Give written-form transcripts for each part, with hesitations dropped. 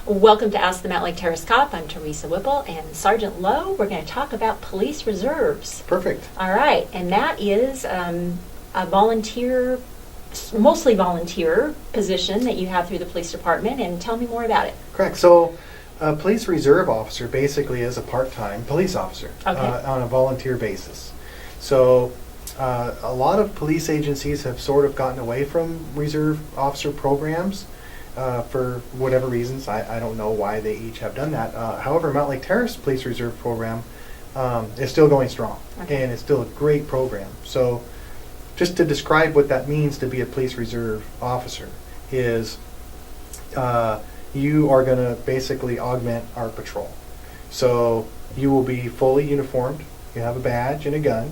Welcome to Ask the Mountlake Terrace Cop. I'm Teresa Whipple and Sergeant Lowe. We're going to talk about police reserves. Perfect. All right, and that is a volunteer, mostly volunteer position that you have through the police department, and tell me more about it. Correct. So a police reserve officer basically is a part-time police officer on a volunteer basis. So a lot of police agencies have sort of gotten away from reserve officer programs for whatever reasons. I don't know why they each have done that. However, Mountlake Terrace Police Reserve program is still going strong, and it's still a great program. So just to describe what that means to be a police reserve officer is you are going to basically augment our patrol. So you will be fully uniformed. You have a badge and a gun,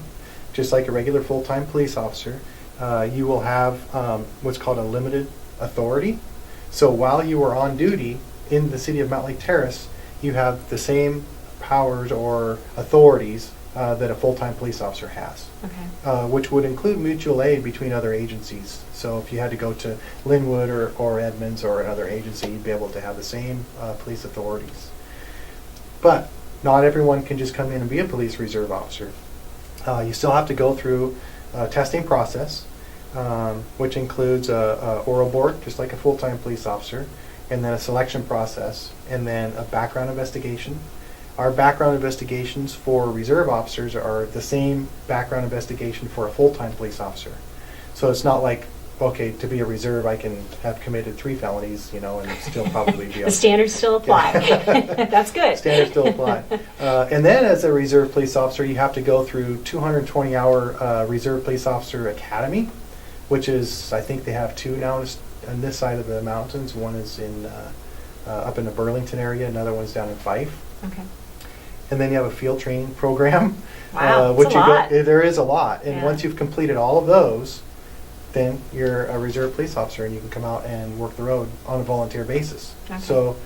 just like a regular full-time police officer. You will have what's called a limited authority. So while you are on duty in the city of Mountlake Terrace, you have the same powers or authorities that a full-time police officer has, which would include mutual aid between other agencies. So if you had to go to Linwood or Edmonds or another agency, you'd be able to have the same police authorities. But not everyone can just come in and be a police reserve officer. You still have to go through a testing process, which includes a oral board, just like a full-time police officer, and then a selection process, and then a background investigation. Our background investigations for reserve officers are the same background investigation for a full-time police officer. So it's not like, okay, to be a reserve, I can have committed 3 felonies, and still probably be The standards still apply. That's good. Standards still apply. And then as a reserve police officer, you have to go through 220-hour Reserve Police Officer Academy, which is, I think they have 2 now on this side of the mountains. One is up in the Burlington area, another one's down in Fife. Okay. And then you have a field training program. Wow, that's a lot. There is a lot. And Yeah. once you've completed all of those, then you're a reserve police officer and you can come out and work the road on a volunteer basis. Okay. So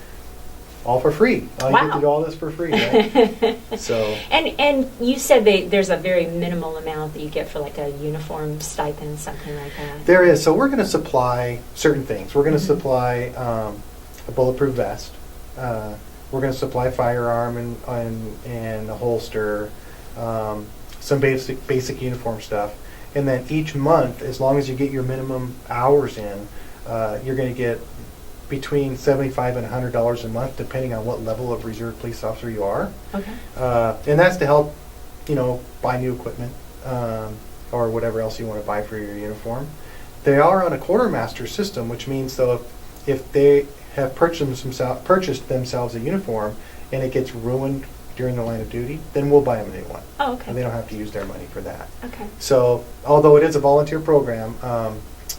all for free. You get to do all this for free, right? So. And you said there's a very minimal amount that you get for like a uniform stipend, something like that. There is. So we're going to supply certain things. We're going to supply a bulletproof vest. We're going to supply a firearm and a holster, some basic uniform stuff. And then each month, as long as you get your minimum hours in, you're going to get between $75 and $100 a month, depending on what level of reserve police officer you are. Okay. And that's to help, buy new equipment or whatever else you want to buy for your uniform. They are on a quartermaster system, which means though if they have purchased themselves a uniform and it gets ruined during the line of duty, then we'll buy them a new one. Oh, okay. And they don't have to use their money for that. Okay. So although it is a volunteer program,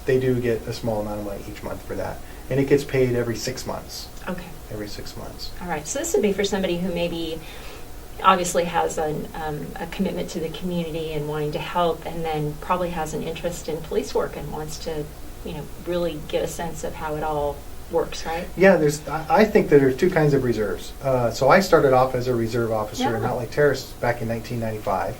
they do get a small amount of money each month for that. And it gets paid every 6 months. Okay. Every 6 months. All right. So this would be for somebody who maybe obviously has a commitment to the community and wanting to help, and then probably has an interest in police work and wants to, really get a sense of how it all works, right? Yeah, I think that there's 2 kinds of reserves. So I started off as a reserve officer in Mountlake Terrace back in 1995,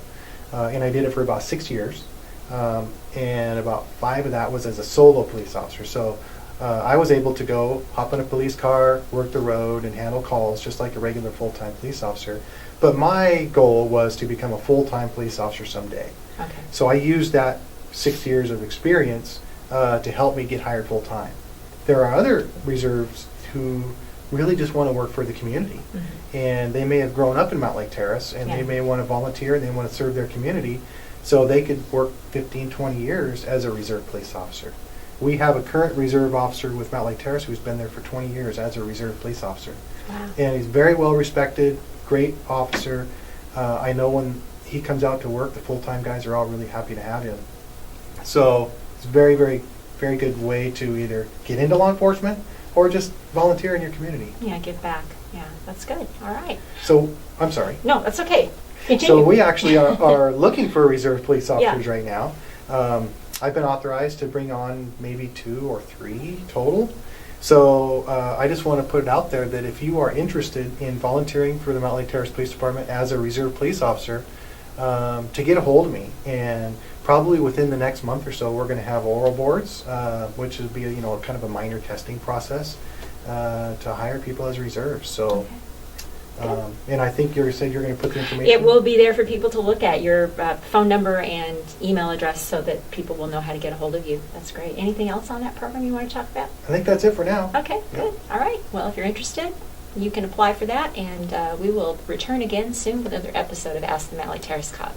and I did it for about 6 years, and about 5 of that was as a solo police officer. So I was able to go hop in a police car, work the road, and handle calls just like a regular full-time police officer. But my goal was to become a full-time police officer someday. Okay. So I used that 6 years of experience to help me get hired full-time. There are other reserves who really just want to work for the community. Mm-hmm. And they may have grown up in Mountlake Terrace, and they may want to volunteer, and they want to serve their community, so they could work 15, 20 years as a reserve police officer. We have a current reserve officer with Mountlake Terrace who's been there for 20 years as a reserve police officer. Wow. And he's very well respected, great officer. I know when he comes out to work, the full-time guys are all really happy to have him. So it's very, very, very good way to either get into law enforcement or just volunteer in your community. Yeah, give back. Yeah, that's good. All right. So, I'm sorry. No, that's okay. Continue. So we actually are looking for reserve police officers right now. I've been authorized to bring on maybe 2 or 3 total. So I just want to put it out there that if you are interested in volunteering for the Mountlake Terrace Police Department as a reserve police officer, to get a hold of me. And probably within the next month or so, we're going to have oral boards, which would be kind of a minor testing process. to hire people as reserves. So. Okay. And I think you said you're going to put the information. It will be there for people to look at, your phone number and email address, so that people will know how to get a hold of you. That's great. Anything else on that program you want to talk about? I think that's it for now. Okay, Yep. good. All right. Well, if you're interested, you can apply for that, and we will return again soon with another episode of Ask the Mountlake Terrace Cop.